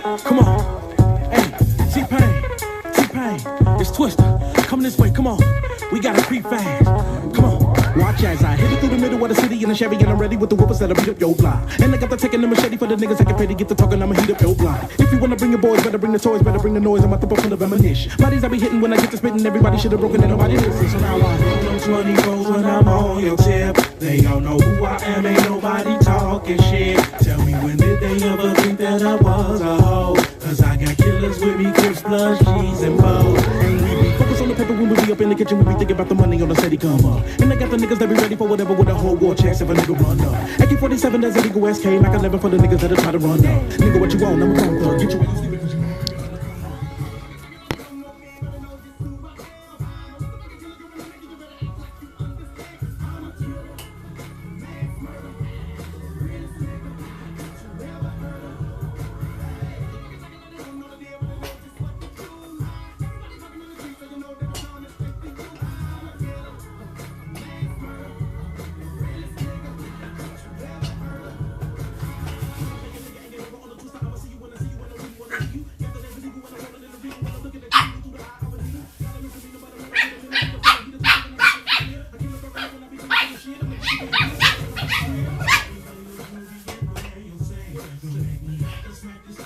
Come on. Hey, T-Pain, T-Pain, it's Twister. Come this way, come on. We gotta creep fast. Come on. Watch as I hit it through the middle of the city in a Chevy, and I'm ready with the whoopers that'll beat up your block. And I got the taking the machete for the niggas that can pay to get the talking, I'ma heat up your block. If you wanna bring your boys, better bring the toys, better bring the noise. I'm out the full of ammunition. Bodies I be hitting when I get to spitting, everybody should've broken and nobody listens. So now I roll them 24s when I'm on your tip. They all know who I am, ain't nobody talking shit. Tell me when did they ever think that I was a hoe? Cause I got killers with me, Crips, plus G's and Bo's. And we be focused on the paper when we be up in the kitchen, we be thinking about the money on the steady come up. And I got the niggas that be ready for whatever with a whole war chest if a nigga run up. AK-47 that's illegal SK, Mac 11 for the niggas that'll try to run up. Nigga, what you want? I'm a phone thug. Get you where you sleeping. Smack this up,